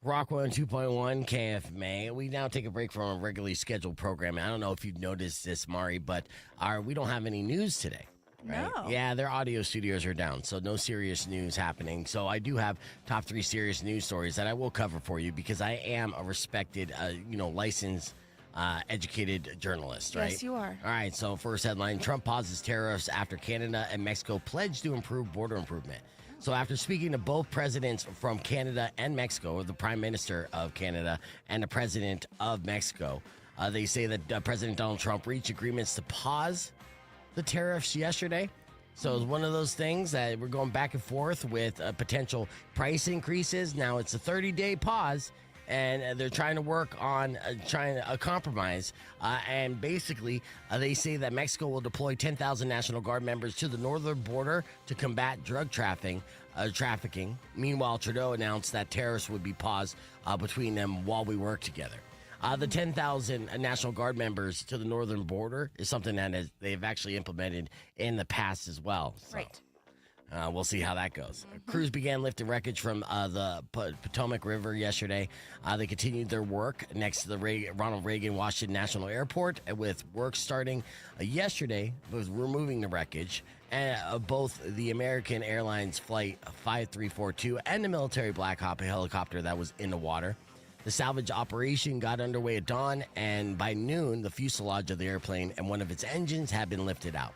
Rock 102.1 KFMA. We now take a break from our regularly scheduled programming. I don't know if you've noticed this, Mari, but we don't have any news today. Right? No. Yeah, their audio studios are down, so no serious news happening. So I do have top 3 serious news stories that I will cover for you because I am a respected, licensed, educated journalist, right? Yes, you are. All right, so first headline, Trump pauses tariffs after Canada and Mexico pledge to improve border improvement. So after speaking to both presidents from Canada and Mexico, the Prime Minister of Canada and the President of Mexico, they say that President Donald Trump reached agreements to pause the tariffs yesterday. So it's one of those things that we're going back and forth with potential price increases. Now it's a 30-day pause, and they're trying to work on trying a compromise. And basically, they say that Mexico will deploy 10,000 National Guard members to the northern border to combat drug trafficking. Meanwhile, Trudeau announced that tariffs would be paused between them while we work together. The 10,000 National Guard members to the northern border is something that they've actually implemented in the past as well. So. Right. We'll see how that goes. Crews began lifting wreckage from the Potomac River yesterday. They continued their work next to the Ronald Reagan Washington National Airport, with work starting yesterday with removing the wreckage. And both the American Airlines Flight 5342 and the military Black Hawk helicopter that was in the water. The salvage operation got underway at dawn, and by noon, the fuselage of the airplane and one of its engines had been lifted out.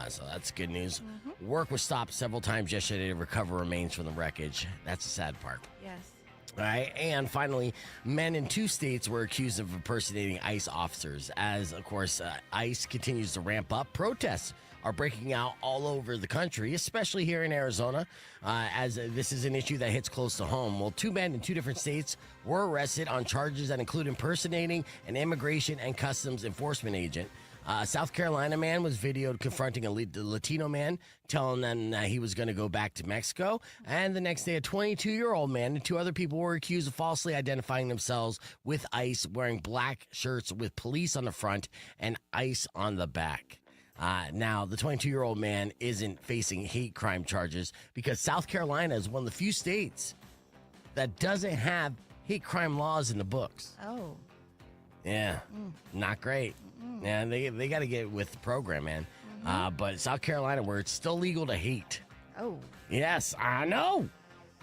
So that's good news. Work was stopped several times yesterday to recover remains from the wreckage. That's the sad part. Yes. All right, and finally, men in 2 states were accused of impersonating ICE officers. As, of course, ICE continues to ramp up, protests are breaking out all over the country, especially here in Arizona, as this is an issue that hits close to home. Well, 2 men in 2 different states were arrested on charges that include impersonating an immigration and customs enforcement agent. A South Carolina man was videoed confronting a Latino man, telling them that he was going to go back to Mexico. And the next day, a 22-year-old man and 2 other people were accused of falsely identifying themselves with ICE, wearing black shirts with police on the front and ICE on the back. Now, the 22-year-old man isn't facing hate crime charges because South Carolina is one of the few states that doesn't have hate crime laws in the books. Oh. Yeah, not great. Yeah, they got to get with the program, man. But South Carolina, where it's still legal to hate. Oh. Yes, I know.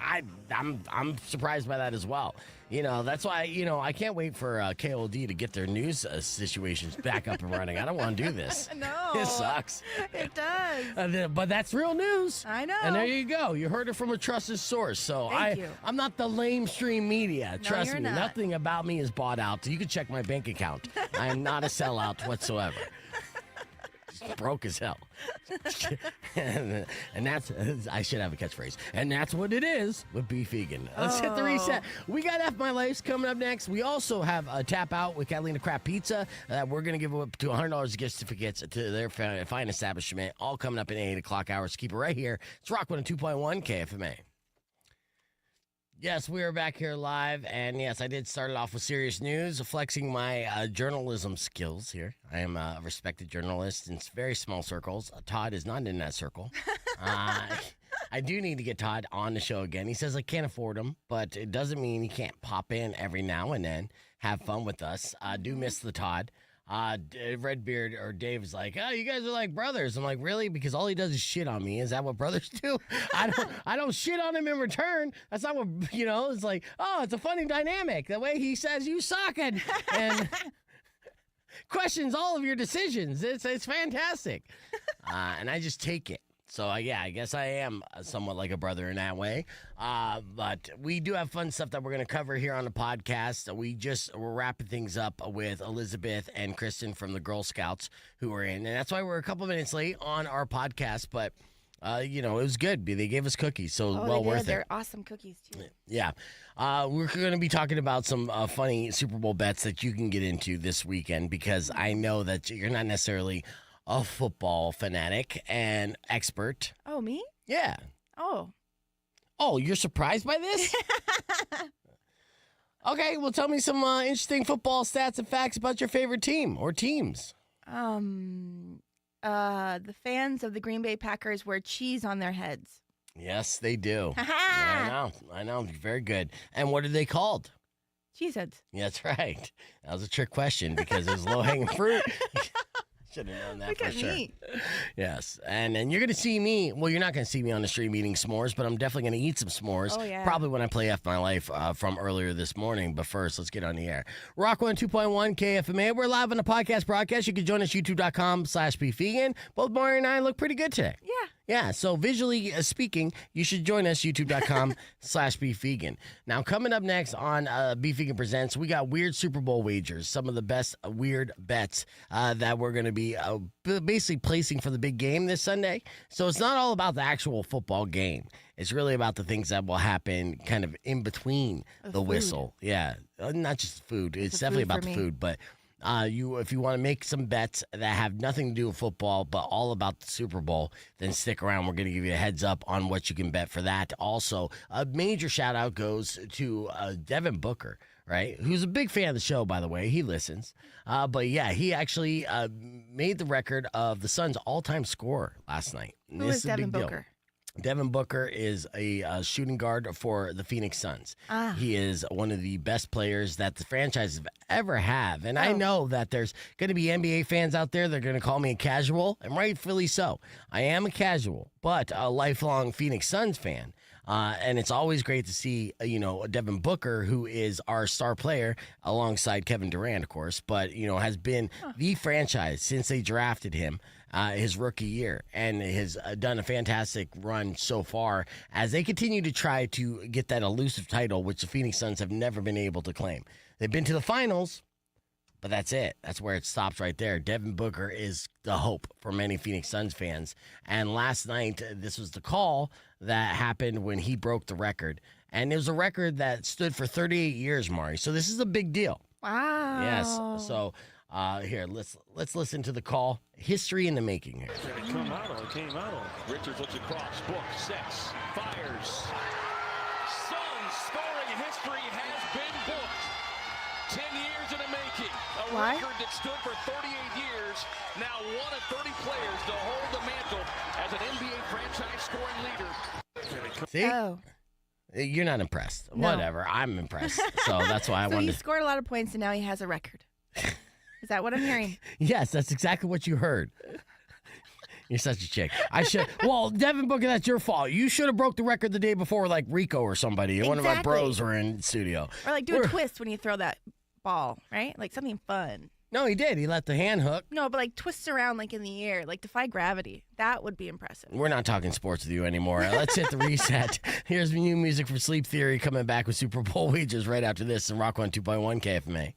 I'm surprised by that as well. That's why, I can't wait for KOD to get their news situations back up and running. I don't want to do this. No. It sucks. It does. But that's real news. I know. And there you go. You heard it from a trusted source. So Thank you. I'm not the lamestream media. No, Trust you're me. not. Nothing about me is bought out. You can check my bank account. I am not a sellout whatsoever. Just broke as hell. and that's, I should have a catchphrase. And that's what it is with Beef Vegan. Let's hit the reset. We got F My Life's coming up next. We also have a tap out with Catalina Craft Pizza that we're going to give up to $100 gift certificates to their fine establishment, all coming up in 8 o'clock hours. Keep it right here. It's Rock 102.1 KFMA. Yes, we are back here live, and yes, I did start it off with serious news, flexing my journalism skills here. I am a respected journalist in very small circles. Todd is not in that circle. I do need to get Todd on the show again. He says I can't afford him, but it doesn't mean he can't pop in every now and then, have fun with us. I do miss the Todd. Redbeard or Dave is like, oh, you guys are like brothers. I'm like, really? Because all he does is shit on me. Is that what brothers do? I don't shit on him in return. That's not what, it's like, oh, it's a funny dynamic. The way he says you suck and questions all of your decisions. It's fantastic. And I just take it. So, yeah, I guess I am somewhat like a brother in that way. But we do have fun stuff that we're going to cover here on the podcast. We're wrapping things up with Elizabeth and Kristen from the Girl Scouts who are in. And that's why we're a couple minutes late on our podcast. But, it was good. They gave us cookies, so well worth it. They're awesome cookies, too. Yeah. We're going to be talking about some funny Super Bowl bets that you can get into this weekend because I know that you're not necessarily a football fanatic and expert. Oh, me? Yeah. Oh, you're surprised by this? Okay, well, tell me some interesting football stats and facts about your favorite team or teams. the fans of the Green Bay Packers wear cheese on their heads. Yes, they do. I know. Very good. And what are they called? Cheeseheads. Yeah, that's right. That was a trick question because it was low-hanging fruit. Should have known that Look for at sure. me. Yes. And you're going to see me. Well, you're not going to see me on the stream eating s'mores, but I'm definitely going to eat some s'mores. Oh, yeah. Probably when I play F My Life from earlier this morning. But first, let's get on the air. Rock 102.1 KFMA. We're live on the podcast broadcast. You can join us, youtube.com/beefvegan. Both Mario and I look pretty good today. Yeah. Yeah, so visually speaking, you should join us, youtube.com/beefvegan. Now, coming up next on Beef Vegan Presents, we got weird Super Bowl wagers, some of the best weird bets that we're going to be basically placing for the big game this Sunday. So it's not all about the actual football game. It's really about the things that will happen kind of in between the whistle. Yeah, not just food. It's definitely about the food, but... if you want to make some bets that have nothing to do with football, but all about the Super Bowl, then stick around. We're going to give you a heads up on what you can bet for that. Also, a major shout out goes to Devin Booker, right? Who's a big fan of the show, by the way. He listens. But yeah, he actually made the record of the Suns' all-time scorer last night. Who is Devin Booker? Devin Booker is a shooting guard for the Phoenix Suns. He is one of the best players that the franchise have ever have. And I know that there's going to be NBA fans out there that are going to call me a casual, and rightfully so. I am a casual, but a lifelong Phoenix Suns fan. And it's always great to see, Devin Booker, who is our star player alongside Kevin Durant, of course, but, has been the franchise since they drafted him. His rookie year, and has done a fantastic run so far as they continue to try to get that elusive title, which the Phoenix Suns have never been able to claim. They've been to the finals, but that's it. That's where it stops right there. Devin Booker is the hope for many Phoenix Suns fans. And last night, this was the call that happened when he broke the record. And it was a record that stood for 38 years, Mari. So this is a big deal. Wow. Yes. So... here, let's listen to the call. History in the making here. It came out. Richards looks across, book, sets, fires. Suns scoring history has been booked. 10 years in the making. A record that stood for 38 years. Now one of 30 players to hold the mantle as an NBA franchise scoring leader. See? You're not impressed. No. Whatever. I'm impressed. So that's why I So wanted he scored a lot of points, and now he has a record. Is that what I'm hearing? Yes, that's exactly what you heard. You're such a chick. Well, Devin Booker, that's your fault. You should have broke the record the day before, like Rico or somebody. One of our bros were in studio. Or like do a twist when you throw that ball, right? Like something fun. No, he did. He let the hand hook. No, but like twists around like in the air, like defy gravity. That would be impressive. We're not talking sports with you anymore. Let's hit the reset. Here's new music from Sleep Theory coming back with Super Bowl wagers right after this and Rock 102.1 KFMA.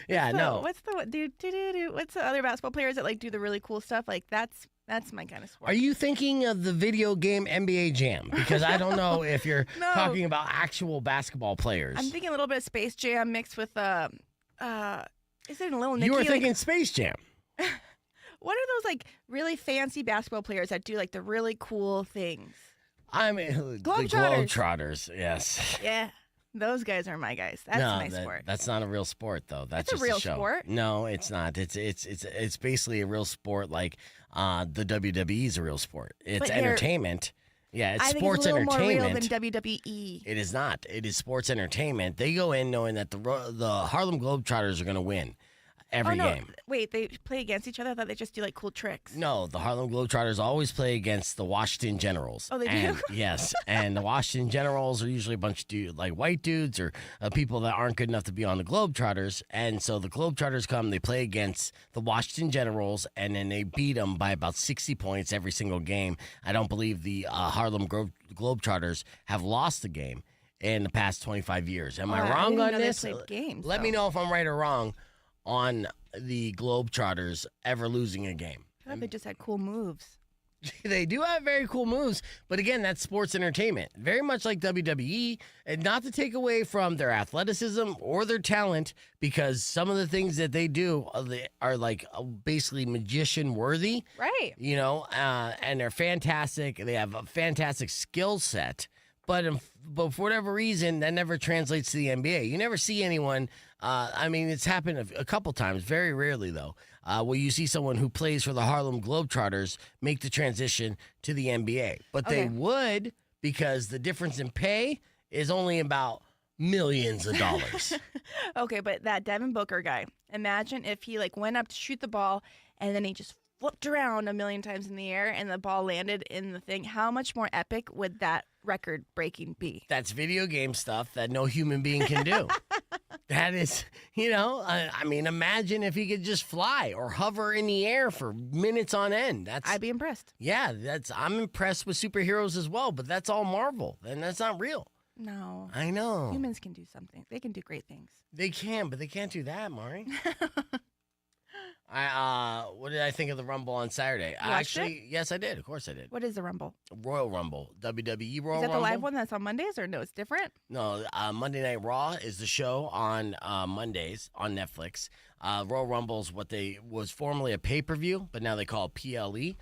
What's the other basketball players that like do the really cool stuff? Like that's my kind of sport. Are you thinking of the video game NBA Jam? Because I don't know if you're talking about actual basketball players. I'm thinking a little bit of Space Jam mixed with is it a Little Nicky? You were thinking Space Jam. What are those like really fancy basketball players that do like the really cool things? I mean, the Globetrotters, yes. Yeah. Those guys are my guys. That's my sport. That's not a real sport, though. That's just a real show. sport. No, it's not. It's basically a real sport, like the WWE is a real sport. It's entertainment. Yeah, it's sports entertainment. I think it's a little more real than WWE. It is not. It is sports entertainment. They go in knowing that the Harlem Globetrotters are going to win every game. Wait, they play against each other? I thought they just do like cool tricks. No, the Harlem Globetrotters always play against the Washington Generals. Oh, they do? Yes, and the Washington Generals are usually a bunch of like white dudes or people that aren't good enough to be on the Globetrotters. And so the Globetrotters come, they play against the Washington Generals, and then they beat them by about 60 points every single game. I don't believe the Harlem Globetrotters have lost a game in the past 25 years. Am I wrong on this? Let me know if I'm right or wrong on the Globetrotters ever losing a game. I thought they just had cool moves. They do have very cool moves, but again, that's sports entertainment. Very much like WWE, and not to take away from their athleticism or their talent, because some of the things that they do are like basically magician worthy. Right. And they're fantastic. They have a fantastic skill set. But for whatever reason, that never translates to the NBA. You never see anyone I mean, it's happened a couple times, very rarely though, where you see someone who plays for the Harlem Globetrotters make the transition to the NBA. But they would, because the difference in pay is only about millions of dollars. Okay, but that Devin Booker guy, imagine if he like went up to shoot the ball and then he just flipped around a million times in the air and the ball landed in the thing. How much more epic would that record breaking be? That's video game stuff that no human being can do. That is, I mean, imagine if he could just fly or hover in the air for minutes on end. I'd be impressed. Yeah, I'm impressed with superheroes as well, but that's all Marvel, and that's not real. No. I know. Humans can do something. They can do great things. They can, but they can't do that, Mari. What did I think of the Rumble on Saturday? Yes, I did. Of course I did. What is the Rumble? Royal Rumble, WWE Royal Rumble. Is that the live one that's on Mondays, or no, it's different? No, Monday Night Raw is the show on Mondays on Netflix. Royal Rumble is what was formerly a pay-per-view, but now they call it PLE.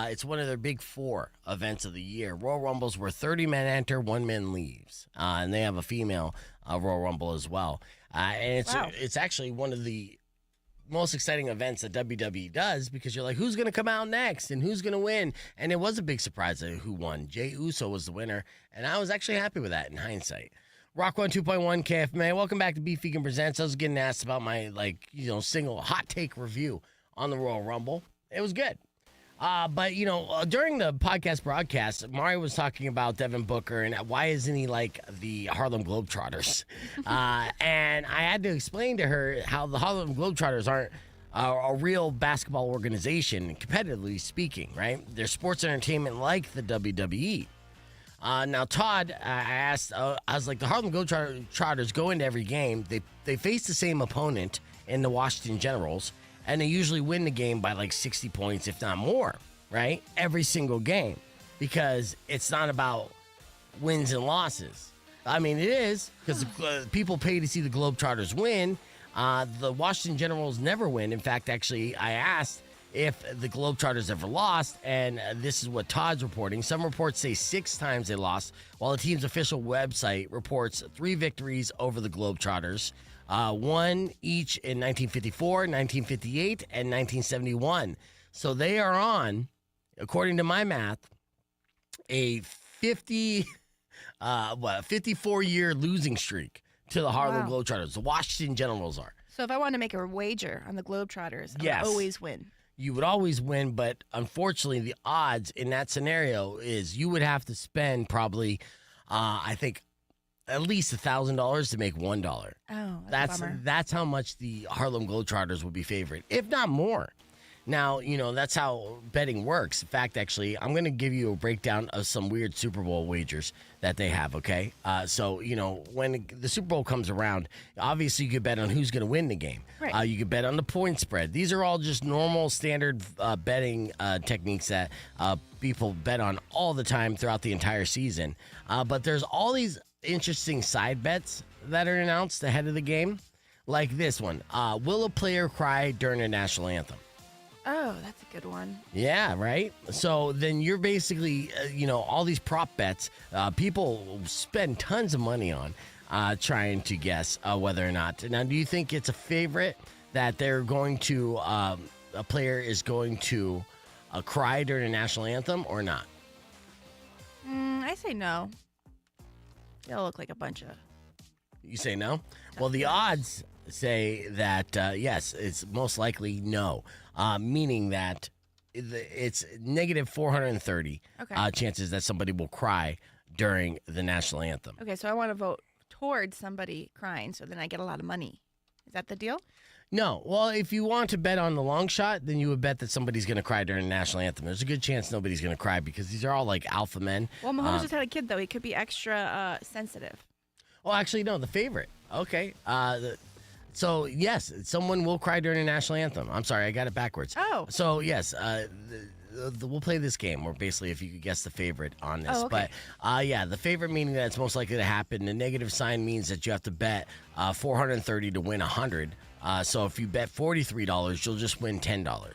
It's one of their big 4 events of the year. Royal Rumbles where 30 men enter, 1 man leaves. And they have a female Royal Rumble as well. And it's actually one of the most exciting events that WWE does, because you're like, who's going to come out next and who's going to win? And it was a big surprise who won. Jey Uso was the winner, and I was actually happy with that in hindsight. Rock 102.1 KFMA. Welcome back to Beef Vegan Presents. I was getting asked about my single hot take review on the Royal Rumble. It was good. But during the podcast broadcast, Mari was talking about Devin Booker and why isn't he like the Harlem Globetrotters? And I had to explain to her how the Harlem Globetrotters aren't a real basketball organization, competitively speaking, right? They're sports entertainment like the WWE. Now, Todd, I asked, I was like, the Harlem Globetrotters go into every game. They face the same opponent in the Washington Generals, and they usually win the game by like 60 points, if not more, right? Every single game, because it's not about wins and losses. I mean, it is, because people pay to see the Globetrotters win. The Washington Generals never win. In fact, actually, I asked if the Globetrotters ever lost, and this is what Todd's reporting. Some reports say 6 times they lost, while the team's official website reports 3 victories over the Globetrotters. 1 each in 1954, 1958, and 1971. So they are on, according to my math, a 54-year losing streak to the Harlem Globetrotters. The Washington Generals are. So if I want to make a wager on the Globetrotters, I would always win. You would always win, but unfortunately, the odds in that scenario is you would have to spend probably, I think, at least $1,000 to make $1. Oh, that's how much the Harlem Globetrotters would be favored, if not more. Now, that's how betting works. In fact, actually, I'm going to give you a breakdown of some weird Super Bowl wagers that they have, okay? So, when the Super Bowl comes around, obviously you could bet on who's going to win the game. Right. You could bet on the point spread. These are all just normal, standard betting techniques that people bet on all the time throughout the entire season. But there's all these interesting side bets that are announced ahead of the game, like this one. Will a player cry during a national anthem? Oh, that's a good one. Yeah, right? So then you're basically, all these prop bets, people spend tons of money on trying to guess whether or not. Now, do you think it's a favorite that they're going to, a player is going to cry during a national anthem or not? I say no. They'll look like a bunch of... You say no? Well, the odds say that, yes, it's most likely no. Meaning that it's negative 430 chances that somebody will cry during the national anthem. Okay, so I want to vote towards somebody crying, so then I get a lot of money. Is that the deal? No. Well, if you want to bet on the long shot, then you would bet that somebody's going to cry during the national anthem. There's a good chance nobody's going to cry because these are all like alpha men. Well, Mahomes just had a kid, though. He could be extra sensitive. Well, actually, no, the favorite. Okay. So, yes, someone will cry during the national anthem. I'm sorry, I got it backwards. Oh. So, yes, we'll play this game where basically if you could guess the favorite on this. Oh, okay. But, yeah, the favorite meaning that it's most likely to happen. The negative sign means that you have to bet $430 to win $100. So if you bet $43, you'll just win $10. All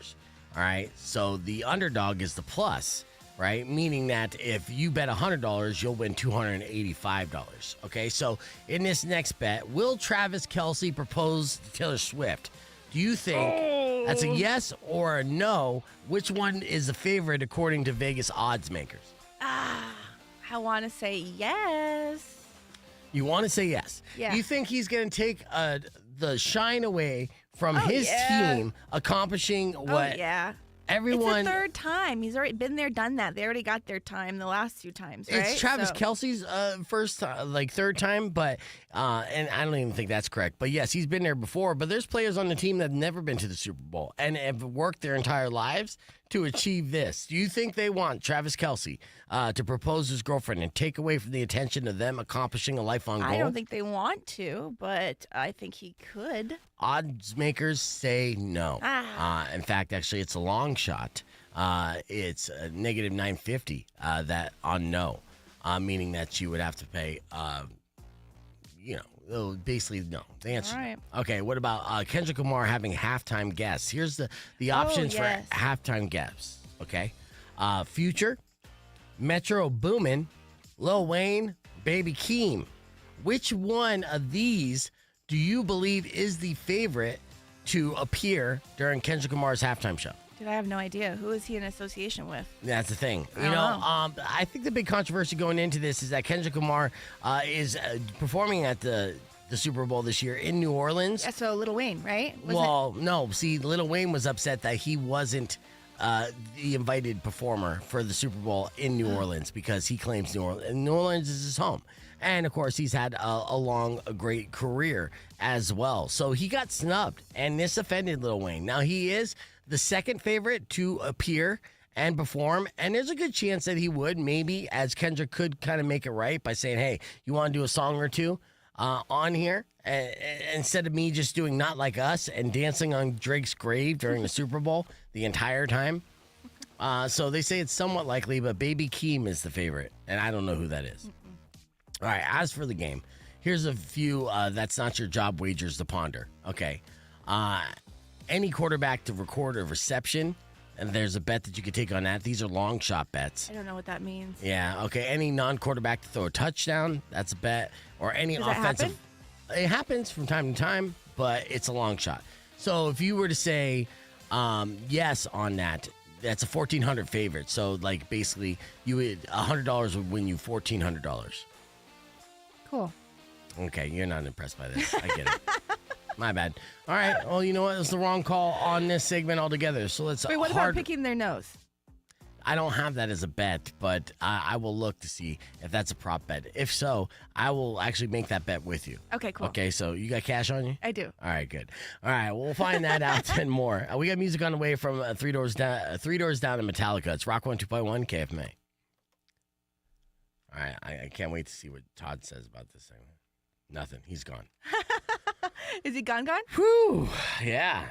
right? So the underdog is the plus, right? Meaning that if you bet $100, you'll win $285. Okay, so in this next bet, will Travis Kelce propose to Taylor Swift? Do you think that's a yes or a no? Which one is the favorite according to Vegas odds makers? I want to say yes. You want to say yes. Yeah. You think he's going to take the shine away from his team accomplishing what everyone... It's the third time. He's already been there, done that. They already got their time the last 2 times, right? It's Travis Kelce's first, third time, but and I don't even think that's correct. But yes, he's been there before. But there's players on the team that have never been to the Super Bowl and have worked their entire lives to achieve this. Do you think they want Travis Kelce to propose his girlfriend and take away from the attention of them accomplishing a lifelong goal? I don't think they want to, but I think he could. Odds makers say no. In fact, actually, it's a long shot. It's a negative 950 that on no, meaning that you would have to pay, basically no. The answer. All right. Okay, what about Kendrick Lamar having halftime guests? Here's the options for halftime guests. Okay, Future, Metro Boomin, Lil Wayne, Baby Keem. Which one of these do you believe is the favorite to appear during Kendrick Lamar's halftime show? Dude, I have no idea. Who is he in association with? That's the thing. I don't know. I think the big controversy going into this is that Kendrick Lamar is performing at the Super Bowl this year in New Orleans. Yeah, so Lil Wayne, right? No. See, Lil Wayne was upset that he wasn't the invited performer for the Super Bowl in New Orleans because he claims New Orleans is his home. And, of course, he's had a great career as well. So he got snubbed, and this offended Lil Wayne. Now, he is the second favorite to appear and perform, and there's a good chance that he would, maybe, as Kendrick could kind of make it right by saying, hey, you want to do a song or two on here? Instead of me just doing Not Like Us and dancing on Drake's grave during the Super Bowl the entire time. So they say it's somewhat likely, but Baby Keem is the favorite, and I don't know who that is. All right, as for the game, here's a few that's not your job wagers to ponder. Okay. Any quarterback to record a reception, and there's a bet that you could take on that. These are long shot bets. I don't know what that means. Yeah, okay. Any non-quarterback to throw a touchdown, that's a bet. Or any Does offensive. That happen? It happens from time to time, but it's a long shot. So if you were to say yes on that, that's a $1,400 favorite. So like basically, you would $100 would win you $1,400. Cool. Okay, you're not impressed by this. I get it. My bad. All right. Well, you know what? It was the wrong call on this segment altogether. So let's. Wait, what about picking their nose? I don't have that as a bet, but I will look to see if that's a prop bet. If so, I will actually make that bet with you. Okay, cool. Okay, so you got cash on you? I do. All right, good. All right, we'll find that out and more. We got music on the way from Three Doors Down to Metallica. It's Rock 102.1 KFMA. All right, I can't wait to see what Todd says about this thing. Nothing. He's gone. Is he gone? Whew. Yeah.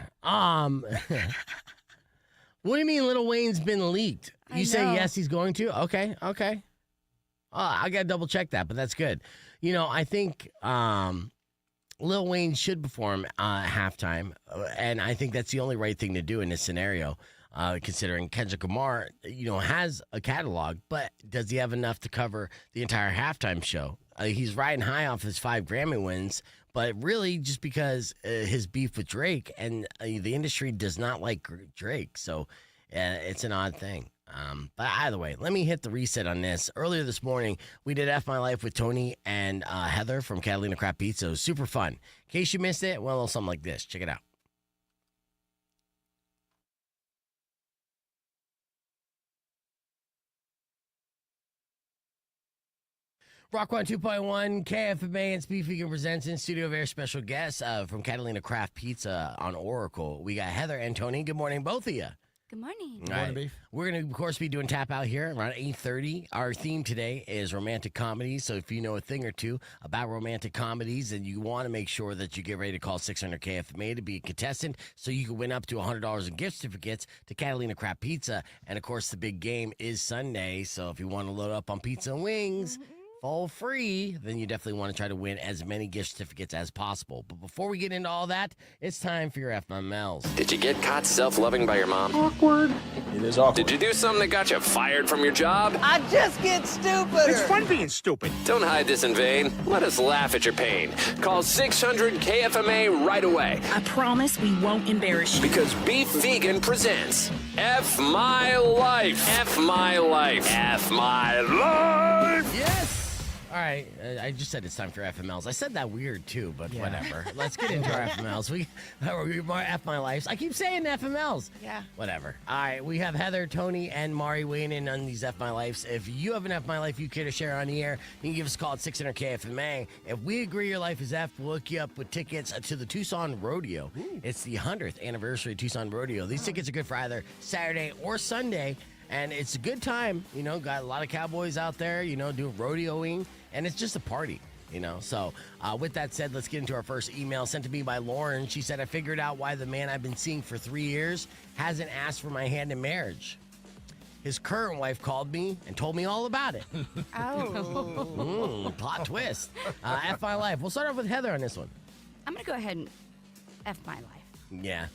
What do you mean Lil Wayne's been leaked? You say yes, he's going to? Okay. I got to double check that, but that's good. You know, I think Lil Wayne should perform halftime, and I think that's the only right thing to do in this scenario, considering Kendrick Lamar, has a catalog, but does he have enough to cover the entire halftime show? He's riding high off his 5 Grammy wins, but really just because his beef with Drake, and the industry does not like Drake, so it's an odd thing. But either way, let me hit the reset on this. Earlier this morning, we did F My Life with Tony and Heather from Catalina Craft Pizza. It was super fun. In case you missed it, well, something like this. Check it out. Rock 102.1 KFMA and Speed Vegan presents in studio very special guests from Catalina Craft Pizza on Oracle. We got Heather and Tony. Good morning, both of you. Good morning. Good morning, Beef. We're going to, of course, be doing Tap Out here around 8:30. Our theme today is romantic comedies. So if you know a thing or two about romantic comedies and you want to make sure that you get ready to call 600 KFMA to be a contestant so you can win up to $100 in gift certificates to Catalina Craft Pizza. And, of course, the big game is Sunday. So if you want to load up on pizza and wings, fall free, then you definitely want to try to win as many gift certificates as possible. But before we get into all that, it's time for your FMLs. Did you get caught self-loving by your mom? Awkward. It is awkward. Did you do something that got you fired from your job? I just get stupider. It's fun being stupid. Don't hide this in vain. Let us laugh at your pain. Call 600-KFMA right away. I promise we won't embarrass you. Because Beef Vegan presents F My Life. F My Life. F My Life. Yes! All right, I just said it's time for FMLs. I said that weird too, but whatever. Let's get into our FMLs. We more F My Lives. I keep saying FMLs. Yeah. Whatever. All right, we have Heather, Tony, and Mari weighing in on these F My Lives. If you have an F My Life you care to share on the air, you can give us a call at 600-KFMA. If we agree your life is F, we'll hook you up with tickets to the Tucson Rodeo. Ooh. It's the 100th anniversary of Tucson Rodeo. These tickets are good for either Saturday or Sunday. And it's a good time, got a lot of cowboys out there, doing rodeoing, and it's just a party, So with that said, let's get into our first email sent to me by Lauren. She said, I figured out why the man I've been seeing for 3 years hasn't asked for my hand in marriage. His current wife called me and told me all about it. Oh. Plot twist. F My Life. We'll start off with Heather on this one. I'm going to go ahead and F my life. Yeah.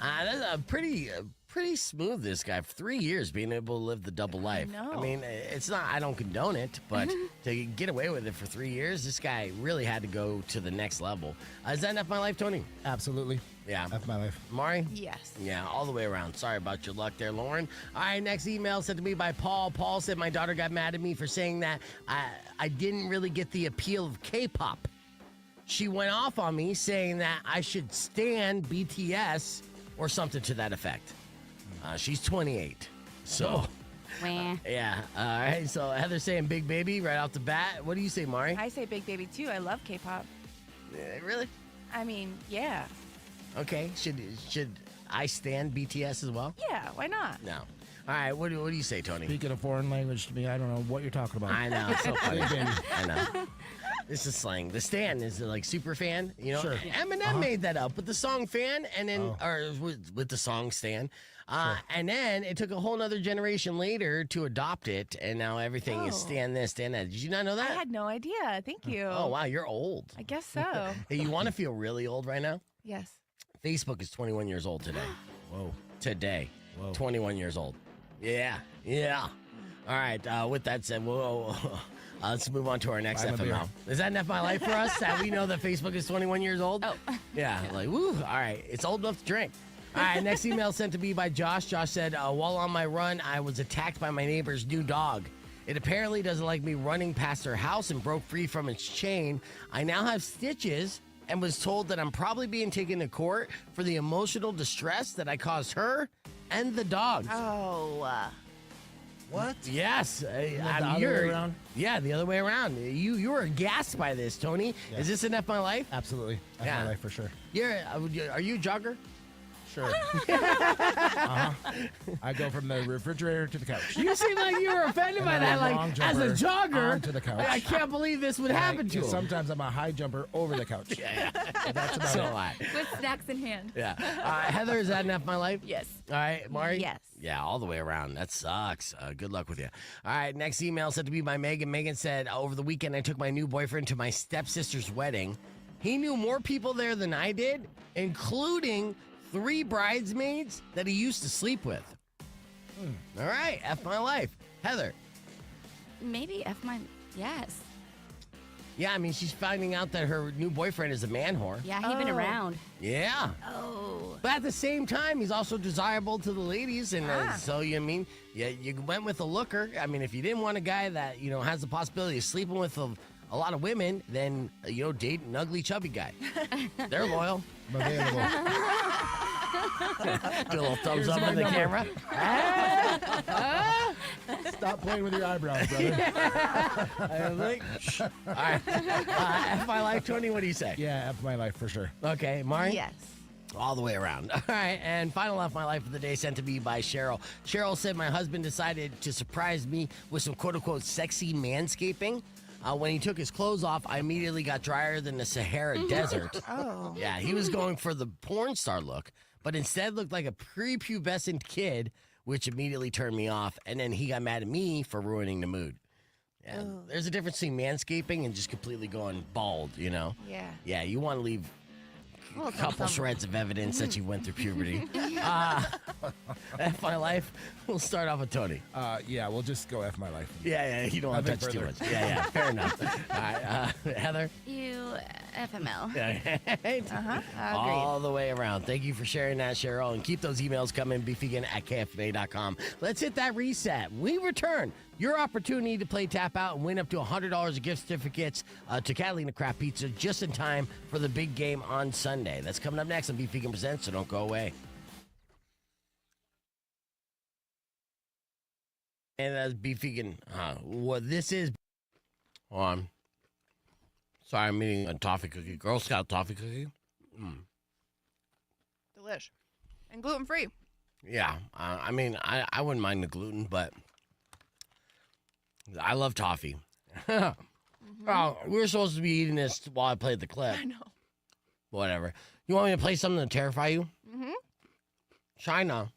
That's a pretty smooth, this guy. For 3 years being able to live the double life. know. I mean, it's not, I don't condone it, but to get away with it for 3 years, this guy really had to go to the next level. Is that F My Life, Tony? Absolutely. Yeah. F my life. Mari? Yes. Yeah, all the way around. Sorry about your luck there, Lauren. All right, next email sent to me by Paul. Paul said my daughter got mad at me for saying that I didn't really get the appeal of K-pop. She went off on me saying that I should stan BTS or something to that effect. She's 28, so Wah. yeah. All right, so Heather's saying Big Baby right off the bat. What do you say, Mari? I say Big Baby too. I love K-pop. Really? I mean, yeah. Okay. Should I stand BTS as well? Yeah, why not? No. All right. What do you say, Tony? Speaking a foreign language to me, I don't know what you're talking about. I know. It's so funny. Big Baby. I know. This is slang. The Stan is like super fan, Sure. Eminem made that up with the song fan, and then or with the song Stan. And then it took a whole nother generation later to adopt it, and now everything is Stan this, Stan that. Did you not know that? I had no idea. Thank you. Oh, wow, you're old. I guess so. Hey, you want to feel really old right now? Yes. Facebook is 21 years old today. Whoa. Today. Whoa. 21 years old. Yeah. All right, with that said, let's move on to our next Buy my FML. Is that an F My Life for us? That we know that Facebook is 21 years old? Oh. Yeah, like, woo. All right, it's old enough to drink. All right, next email sent to me by Josh. Josh said, while on my run, I was attacked by my neighbor's new dog. It apparently doesn't like me running past her house and broke free from its chain. I now have stitches and was told that I'm probably being taken to court for the emotional distress that I caused her and the dogs. Oh. What? Yes. The other way around? Yeah, the other way around. You were aghast by this, Tony. Yeah. Is this an F My Life? Absolutely. F Yeah. my life for sure. Are you a jogger? Sure. I go from the refrigerator to the couch. You seem like you were offended And by I'm that. a Like, long as a jumper jogger, onto the couch. I can't believe this would happen to him. Sometimes I'm a high jumper over the couch. That's about So it. am I. With snacks in hand. Yeah. Heather, is that an F My Life? Yes. All right, Mari? Yes. Yeah, all the way around. That sucks. Good luck with you. All right, next email sent to me by Megan. Megan said, over the weekend, I took my new boyfriend to my stepsister's wedding. He knew more people there than I did, including 3 bridesmaids that he used to sleep with. All right, F My Life. Heather. Maybe F my... Yes. Yeah, I mean, she's finding out that her new boyfriend is a man whore. Yeah, he's been Oh. around. Yeah. Oh. But at the same time, he's also desirable to the ladies. And so, you went with a looker. I mean, if you didn't want a guy that, has the possibility of sleeping with a lot of women, then, date an ugly, chubby guy. They're loyal. Available. Do a little thumbs up in the camera. Stop playing with your eyebrows, brother. All right. F My Life, Tony, what do you say? Yeah, F my life for sure. Okay, Mari? Yes. All the way around. All right, and final F My Life of the day sent to me by Cheryl. Cheryl said, my husband decided to surprise me with some quote-unquote sexy manscaping. When he took his clothes off, I immediately got drier than the Sahara Desert. Oh. Yeah, he was going for the porn star look, but instead looked like a prepubescent kid, which immediately turned me off. And then he got mad at me for ruining the mood. Yeah, Oh. there's a difference between manscaping and just completely going bald, you know? Yeah. Yeah, you want to leave Well, a couple shreds of evidence that you went through puberty. F my life. We'll start off with Tony. Yeah, we'll just go F my life. Yeah, you don't want to touch too much. Yeah, fair enough. All right, Heather. You FML. Yeah. Agreed. All the way around. Thank you for sharing that, Cheryl. And keep those emails coming, beefvegan@kfba.com. Let's hit that reset. We return. Your opportunity to play Tap Out and win up to $100 of gift certificates to Catalina Craft Pizza just in time for the big game on Sunday. That's coming up next on Beef Vegan Presents, so don't go away. And that's Beef Vegan. What this is. Sorry, I'm eating a toffee cookie. Girl Scout toffee cookie. Delish. And gluten-free. Yeah, I wouldn't mind the gluten, but I love toffee. Oh, we were supposed to be eating this while I played the clip. I know. Whatever. You want me to play something to terrify you? Mm-hmm. China.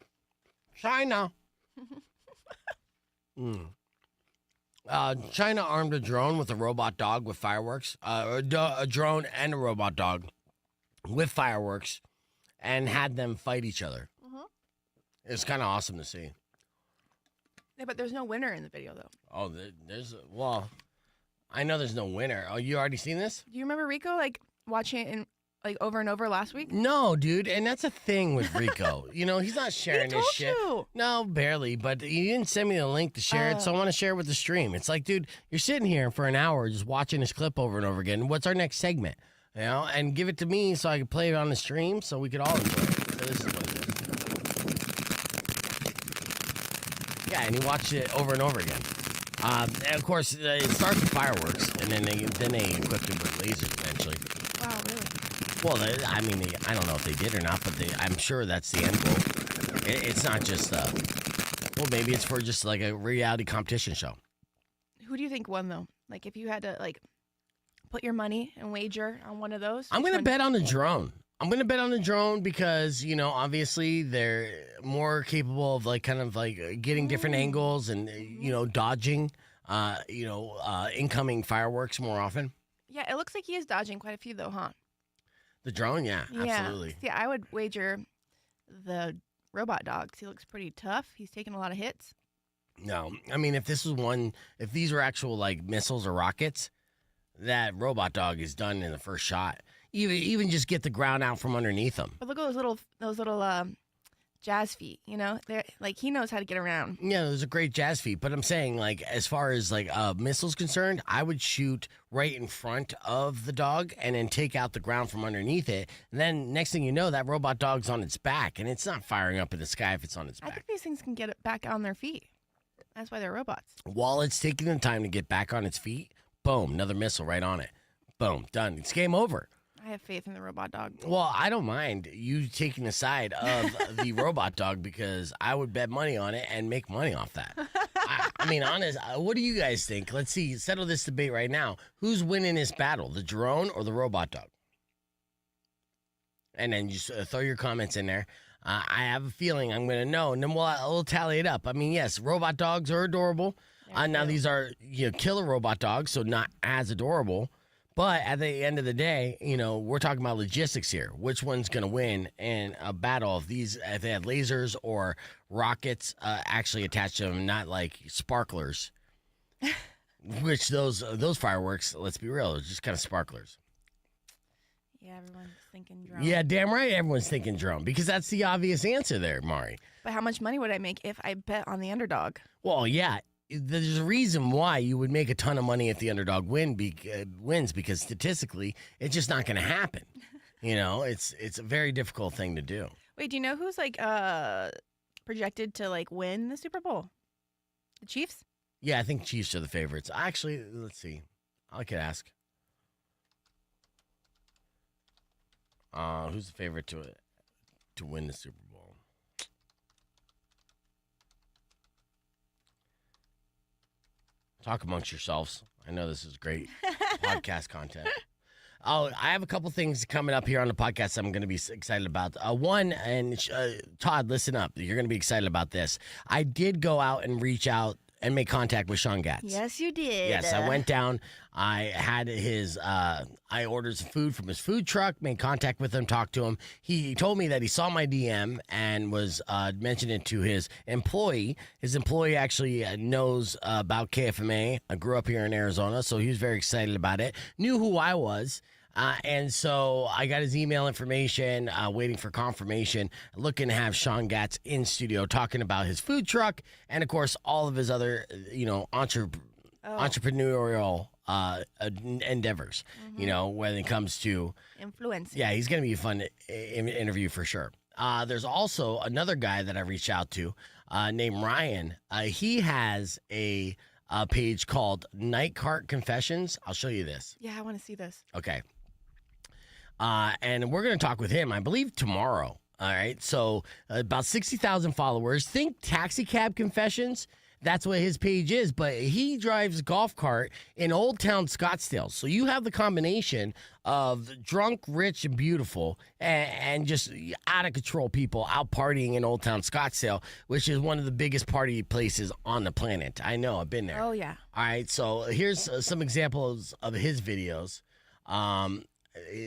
China armed a drone with a robot dog with fireworks. A drone and a robot dog with fireworks, and had them fight each other. It's kind of awesome to see. Yeah, but there's no winner in the video, though. Oh, well, I know there's no winner. Oh, you already seen this? Do you remember Rico, watching it in, over and over last week? No, dude, and that's a thing with Rico. He's not sharing He his told shit. you. No, barely, but he didn't send me the link to share it, so I want to share it with the stream. It's like, dude, you're sitting here for an hour just watching this clip over and over again. What's our next segment? And give it to me so I can play it on the stream so we could all enjoy it. So this is what it is. Yeah, and he watched it over and over again. And of course, it starts with fireworks, and then they equipped him with lasers eventually. Wow, really? Well, I don't know if they did or not, but I'm sure that's the end goal. It's not just, well, maybe it's for just like a reality competition show. Who do you think won, though? If you had to, put your money and wager on one of those? I'm going to bet on the drone. I'm going to bet on the drone because, obviously they're more capable of getting different angles and, dodging, incoming fireworks more often. Yeah, it looks like he is dodging quite a few, though, huh? The drone, yeah, absolutely. Yeah, I would wager the robot dog 'cause he looks pretty tough. He's taking a lot of hits. No, if these were actual missiles or rockets, that robot dog is done in the first shot. Even just get the ground out from underneath them. But look at those little jazz feet. They're he knows how to get around. Yeah, those are great jazz feet. But I'm saying as far as missiles concerned, I would shoot right in front of the dog and then take out the ground from underneath it. And then next thing you know, that robot dog's on its back, and it's not firing up in the sky if it's on its I back. think these things can get it back on their feet. That's why they're robots. While it's taking the time to get back on its feet, boom, another missile right on it. Boom, done. It's game over. I have faith in the robot dog. Well, I don't mind you taking the side of the robot dog because I would bet money on it and make money off that. Honest, what do you guys think? Let's see, settle this debate right now. Who's winning this battle, the drone or the robot dog? And then just throw your comments in there. I have a feeling I'm going to know, and then we'll tally it up. Yes, robot dogs are adorable. Now, these are killer robot dogs, so not as adorable. But at the end of the day, we're talking about logistics here. Which one's going to win in a battle if they had lasers or rockets actually attached to them, not like sparklers? Which those fireworks, let's be real, are just kind of sparklers. Yeah, everyone's thinking drone. Yeah, damn right everyone's thinking drone because that's the obvious answer there, Mari. But how much money would I make if I bet on the underdog? Well, yeah. There's a reason why you would make a ton of money if the underdog wins because statistically, it's just not going to happen. It's a very difficult thing to do. Wait, do you know who's projected to win the Super Bowl? The Chiefs? Yeah, I think Chiefs are the favorites. Actually, let's see. I could ask. Who's the favorite to win the Super Bowl? Talk amongst yourselves. I know this is great podcast content. Oh, I have a couple things coming up here on the podcast I'm going to be excited about. One, and Todd, listen up. You're going to be excited about this. I did go out and reach out and make contact with Sean Gatz. Yes, you did. Yes, I went down. I had I ordered some food from his food truck, made contact with him, talked to him. He told me that he saw my DM and was mentioning it to his employee. His employee actually knows about KFMA. I grew up here in Arizona, so he was very excited about it. Knew who I was. And so I got his email information, waiting for confirmation, looking to have Sean Gatz in studio talking about his food truck and, of course, all of his other, entrepreneurial endeavors, when it comes to influence. Yeah, he's going to be a fun interview for sure. There's also another guy that I reached out to named Ryan. He has a page called Night Cart Confessions. I'll show you this. Yeah, I want to see this. Okay. And we're going to talk with him, I believe, tomorrow. All right. So about 60,000 followers. Think Taxi Cab Confessions. That's what his page is. But he drives a golf cart in Old Town Scottsdale. So you have the combination of drunk, rich, and beautiful and just out of control people out partying in Old Town Scottsdale, which is one of the biggest party places on the planet. I know. I've been there. Oh, yeah. All right. So here's some examples of his videos.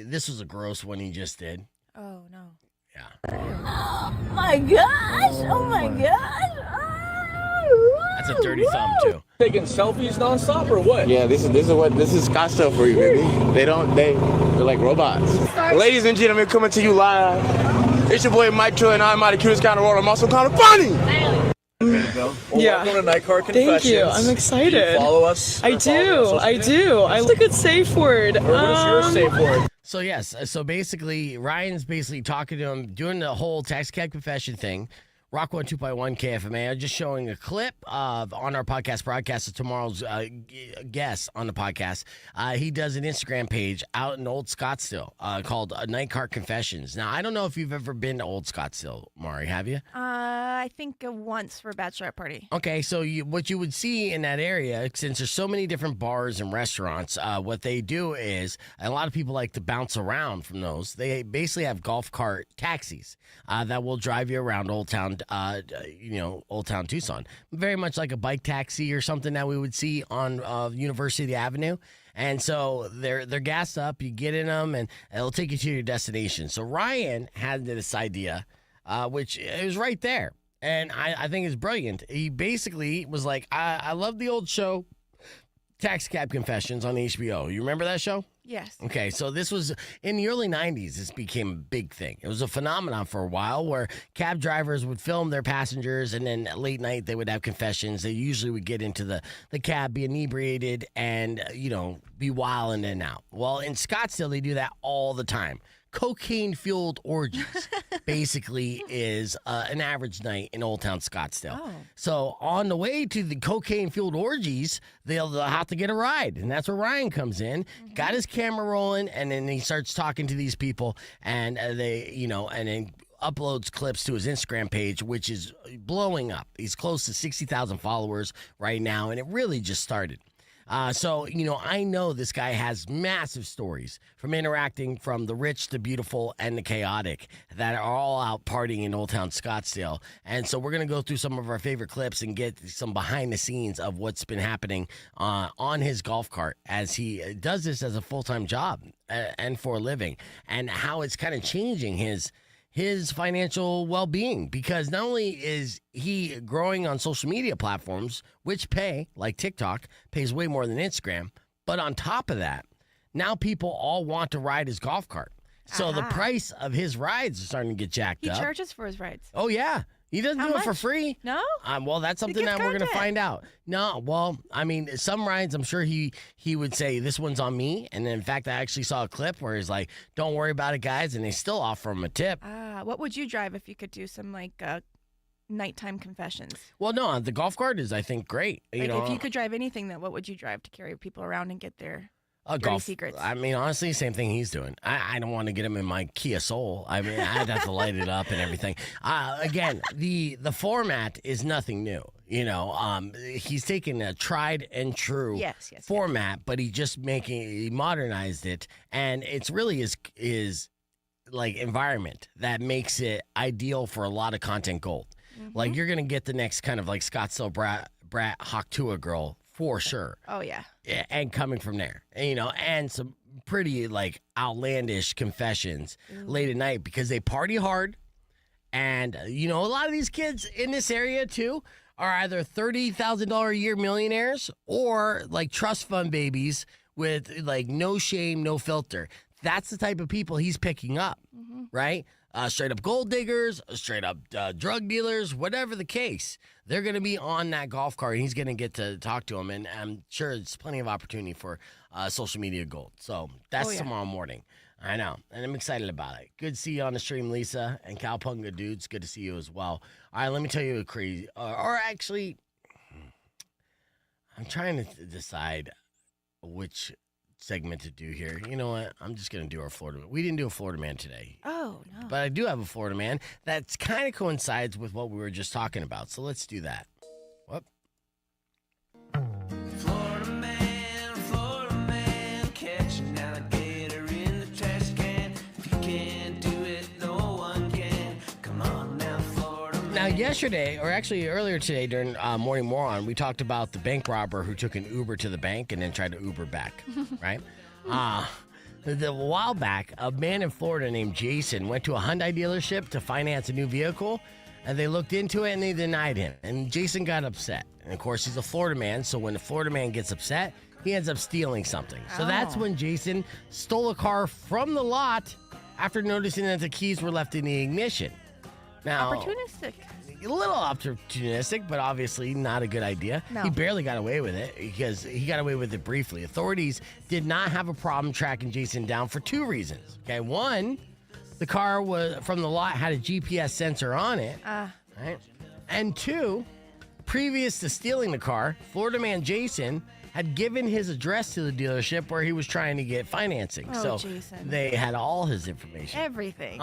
This was a gross one he just did. Oh, no. Yeah. Oh my gosh! Oh my gosh! That's a dirty thumb, too. Taking selfies nonstop or what? Yeah, this is Scottsdale for you, baby. They're like robots. Ladies and gentlemen, coming to you live. It's your boy Mike Trill, and I'm not the cutest kind of world. I'm also kind of funny. Well, welcome to Night Cart Confessions. Thank you. I'm excited. You follow us. I do. I like a good safe word. What is your safe word? So, yes. So, basically, Ryan's basically talking to him, doing the whole tax cab confession thing. Rock 102.1 KFMA. I'm just showing a clip on our podcast broadcast of tomorrow's guest on the podcast. He does an Instagram page out in Old Scottsdale called Night Cart Confessions. Now, I don't know if you've ever been to Old Scottsdale, Mari. Have you? I think once for a bachelorette party. Okay, so what you would see in that area, since there's so many different bars and restaurants, what they do is, and a lot of people like to bounce around from those, they basically have golf cart taxis that will drive you around Old Town Old Town Tucson. Very much like a bike taxi or something that we would see on University Avenue. And so they're gassed up. You get in them, and it'll take you to your destination. So Ryan had this idea, which is right there. And I think it's brilliant. He basically was like, I love the old show, Taxi Cab Confessions on HBO. You remember that show? Yes. Okay, so this was in the early 90s. This became a big thing. It was a phenomenon for a while where cab drivers would film their passengers, and then at late night they would have confessions. They usually would get into the cab, be inebriated, and, be wilding in and out. Well, in Scottsdale, they do that all the time. Cocaine-fueled orgies basically is an average night in Old Town Scottsdale. Oh. So on the way to the cocaine-fueled orgies, they'll have to get a ride, and that's where Ryan comes in. Mm-hmm. Got his camera rolling, and then he starts talking to these people, and and then uploads clips to his Instagram page, which is blowing up. He's close to 60,000 followers right now, and it really just started. So, I know this guy has massive stories from interacting from the rich, the beautiful, and the chaotic that are all out partying in Old Town Scottsdale. And so we're going to go through some of our favorite clips and get some behind the scenes of what's been happening on his golf cart as he does this as a full-time job and for a living, and how it's kind of changing his financial well-being, because not only is he growing on social media platforms, which pay, like TikTok, pays way more than Instagram, but on top of that, now people all want to ride his golf cart. So the price of his rides are starting to get jacked up. He charges for his rides. Oh, yeah. He doesn't do it for free. No? Well, that's something that we're going to find out. No, well, I mean, some rides, I'm sure he would say, this one's on me. And then, in fact, I actually saw a clip where he's like, don't worry about it, guys. And they still offer him a tip. What would you drive if you could do some, nighttime confessions? Well, no, the golf cart is, I think, great. If you could drive anything, what would you drive to carry people around and get their golf secrets? I mean, honestly, same thing he's doing. I don't want to get him in my Kia Soul. I mean, I'd have to light it up and everything. Again, the format is nothing new. He's taken a tried and true format, but he modernized it, and it's really his like environment that makes it ideal for a lot of content gold. Mm-hmm. Like, you're gonna get the next kind of like Scottsdale brat Haktua girl for sure. Oh, yeah. And coming from there, and some pretty like outlandish confessions late at night because they party hard. And, a lot of these kids in this area, too, are either $30,000 a year millionaires or like trust fund babies with like no shame, no filter. That's the type of people he's picking up, right? Straight up gold diggers, straight up drug dealers, whatever the case. They're going to be on that golf cart and he's going to get to talk to them. And I'm sure there's plenty of opportunity for social media gold. So that's tomorrow morning. I know, and I'm excited about it. Good to see you on the stream, Lisa, and Cowpunga Dudes. Good to see you as well. All right, let me tell you a crazy, or actually, I'm trying to decide which segment to do here. You know what? I'm just going to do our Florida man. We didn't do a Florida man today. Oh, no. But I do have a Florida man that kind of coincides with what we were just talking about. So let's do that. Whoop. Florida man, catch an alligator in the trash can. If you can't do it, no one can. Come on now, Florida man. Now, yesterday, or actually earlier today during Morning Moron, we talked about the bank robber who took an Uber to the bank and then tried to Uber back, right? A while back, a man in Florida named Jason went to a Hyundai dealership to finance a new vehicle, and they looked into it and they denied him. And Jason got upset. And of course, he's a Florida man, so when the Florida man gets upset, he ends up stealing something. So that's when Jason stole a car from the lot after noticing that the keys were left in the ignition. Now, Opportunistic. A little opportunistic, but obviously not a good idea. No. He barely got away with it because he got away with it briefly. Authorities did not have a problem tracking Jason down for two reasons. Okay, one, the car was from the lot had a GPS sensor on it. Right? And two, previous to stealing the car, Florida man Jason had given his address to the dealership where he was trying to get financing. So Jason. they had all his information. Everything.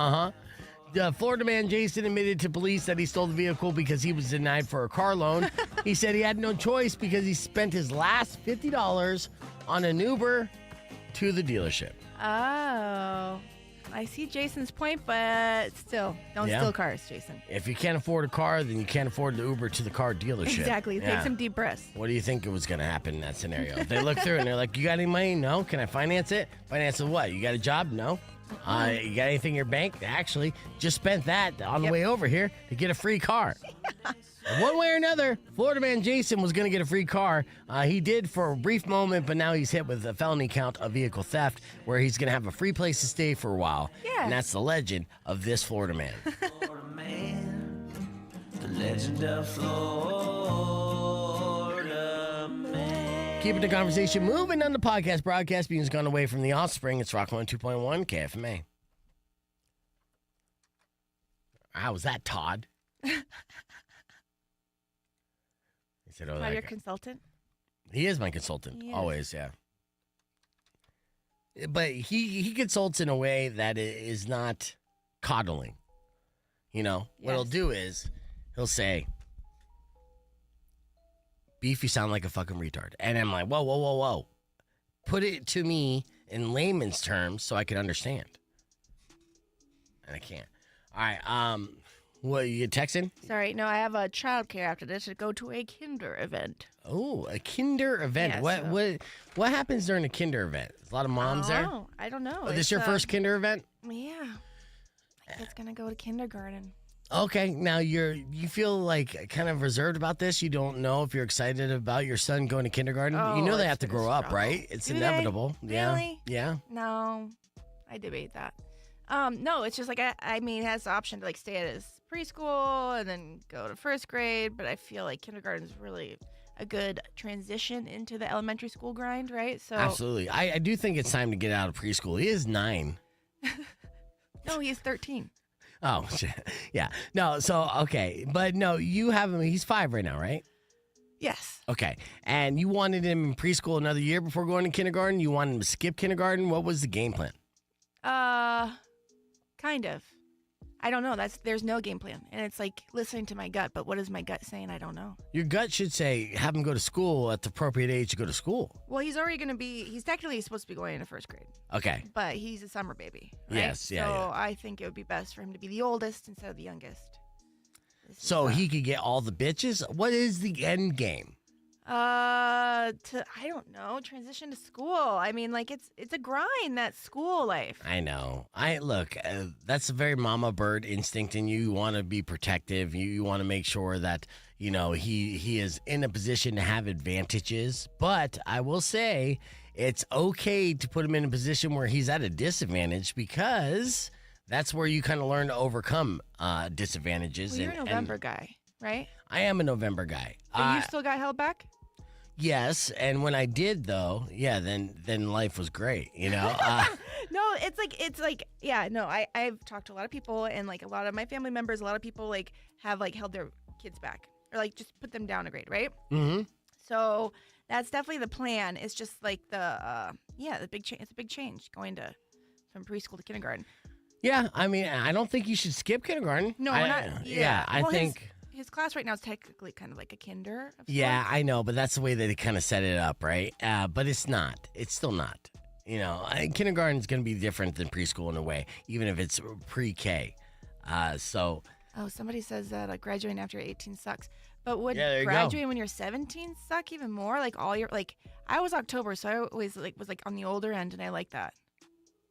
The Florida man Jason admitted to police that he stole the vehicle because he was denied for a car loan. He said he had no choice because he spent his last $50 on an Uber to the dealership. Oh. I see Jason's point, but still, don't steal cars, Jason. If you can't afford a car, then you can't afford the Uber to the car dealership. Exactly. Take some deep breaths. What do you think it was going to happen in that scenario? They look through and they're like, you got any money? No. Can I finance it? Finance it what? You got a job? No. You got anything in your bank? Actually, just spent that on the way over here to get a free car. One way or another, Florida man Jason was going to get a free car. He did for a brief moment, but now he's hit with a felony count of vehicle theft where he's going to have a free place to stay for a while. Yeah. And that's the legend of this Florida man. Florida man, the legend of Florida man. Keeping the conversation moving on the podcast broadcast. Music's gone away from the offspring. It's Rock 102.1 KFMA. How was that, Todd? He said, Am I your consultant? He is my consultant. He is. Always, yeah. But he consults in a way that is not coddling. What he'll do is he'll say, Beef, you sound like a fucking retard. And I'm like, whoa. Put it to me in layman's terms so I can understand. And I can't. All right. What, you texting? Sorry, no, I have a childcare after this to go to a kinder event. Oh, a kinder event. Yeah, What happens during a kinder event? There's a lot of moms there? Oh, I don't know. Oh, this your first kinder event? Yeah. My kid's going to go to kindergarten. Okay, now you feel like kind of reserved about this. You don't know if you're excited about your son going to kindergarten. Oh, you know they have to been a grow up, struggle. right? It's Do inevitable. they? Yeah. Really? Yeah. No, I debate that. No, it's just like I mean, it has the option to like stay at his preschool and then go to first grade, but I feel like kindergarten is really a good transition into the elementary school grind, right? So Absolutely. I do think it's time to get out of preschool. He is 9. No, he's 13. Oh, shit. Yeah. No, so, okay. But no, you have him. He's 5 right now, right? Yes. Okay. And you wanted him in preschool another year before going to kindergarten? You wanted him to skip kindergarten? What was the game plan? Kind of. I don't know. There's no game plan. And it's like listening to my gut, but what is my gut saying? I don't know. Your gut should say, have him go to school at the appropriate age to go to school. Well, he's already going to be, he's technically supposed to be going into first grade. Okay. But he's a summer baby. Right? Yes, yeah, So yeah. I think it would be best for him to be the oldest instead of the youngest. So he could get all the bitches? What is the end game? I don't know, transition to school. I mean, like it's a grind, that school life. I know. Look. That's a very mama bird instinct in you. You want to be protective. You want to make sure that he is in a position to have advantages. But I will say it's okay to put him in a position where he's at a disadvantage, because that's where you kind of learn to overcome disadvantages. Well, you're a November guy, right? I am a November guy. And you still got held back? Yes, and when I did though, yeah, then life was great, No, it's like yeah, no, I've talked to a lot of people, and like a lot of my family members, a lot of people like have like held their kids back or like just put them down a grade, right? Mm-hmm. So that's definitely the plan. It's just like the big change. It's a big change going from preschool to kindergarten. Yeah, I mean, I don't think you should skip kindergarten. No, we're not. Yeah, I think his class right now is technically kind of like a kinder. Yeah, I know, but that's the way that they kind of set it up, right? But it's not. It's still not. Kindergarten is going to be different than preschool in a way, even if it's pre-K. So. Oh, somebody says that graduating after 18 sucks. But would there graduating when you're 17 suck even more? Like all your I was October, so I always was on the older end, and I like that.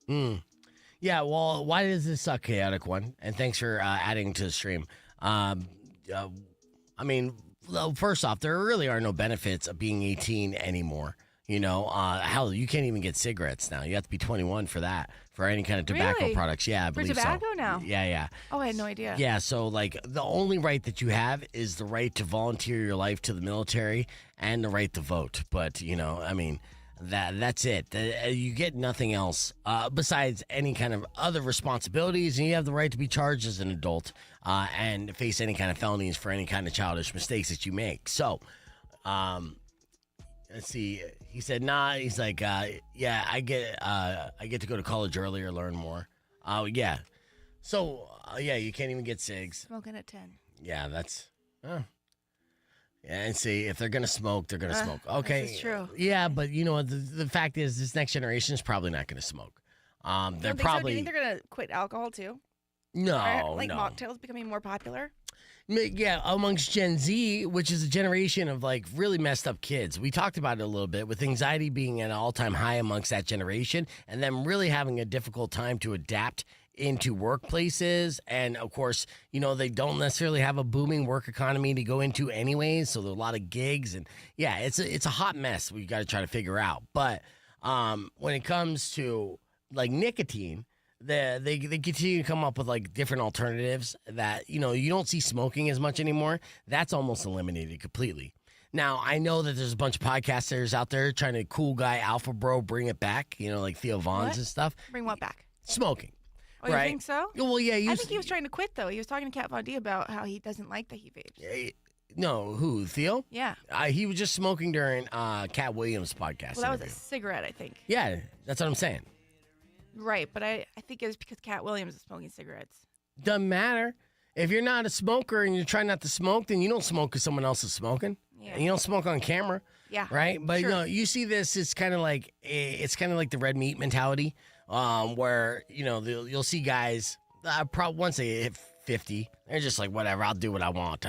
Yeah. Well, why does this suck, Chaotic One? And thanks for adding to the stream. I mean, first off, there really are no benefits of being 18 anymore. Hell, you can't even get cigarettes now. You have to be 21 for that, for any kind of tobacco Really? products. Yeah, I For believe tobacco so. now? Yeah. Oh, I had no idea. Yeah, so the only right that you have is the right to volunteer your life to the military and the right to vote. But, that's it. You get nothing else besides any kind of other responsibilities, and you have the right to be charged as an adult and face any kind of felonies for any kind of childish mistakes that you make. So, let's see. He said, nah. He's like, yeah, I get to go to college earlier, learn more. Yeah. So, yeah, you can't even get cigs. Smoking at 10. Yeah, that's. Yeah, and see, if they're gonna smoke, they're gonna smoke. Okay, this is true. Yeah, but the fact is, this next generation is probably not gonna smoke. They're Do probably. you think they're gonna quit alcohol too? No, Are, no. mocktails becoming more popular? Yeah, amongst Gen Z, which is a generation of really messed up kids. We talked about it a little bit with anxiety being at an all-time high amongst that generation, and them really having a difficult time to adapt into workplaces. And of course, they don't necessarily have a booming work economy to go into anyways. So there are a lot of gigs, and yeah, it's a hot mess we got to try to figure out. But when it comes to nicotine, they continue to come up with different alternatives that you don't see smoking as much anymore. That's almost eliminated completely. Now I know that there's a bunch of podcasters out there trying to cool guy alpha bro bring it back, like Theo Vaughn's and stuff. Bring what back? Smoking. Oh, right? You think so? Well, yeah. I think he was trying to quit though. He was talking to Kat Von D about how he doesn't like that he vapes. No, who? Theo? Yeah. He was just smoking during Cat Williams' podcast. Well, that was a cigarette, I think. Yeah, that's what I'm saying. Right, but I think it was because Cat Williams is smoking cigarettes. Doesn't matter. If you're not a smoker and you're trying not to smoke, then you don't smoke because someone else is smoking. Yeah. And you don't smoke on camera. Yeah. Right? But sure. you see this, it's kind of like the red meat mentality, where you'll see guys once they hit 50, they're just like, whatever, I'll do what I want.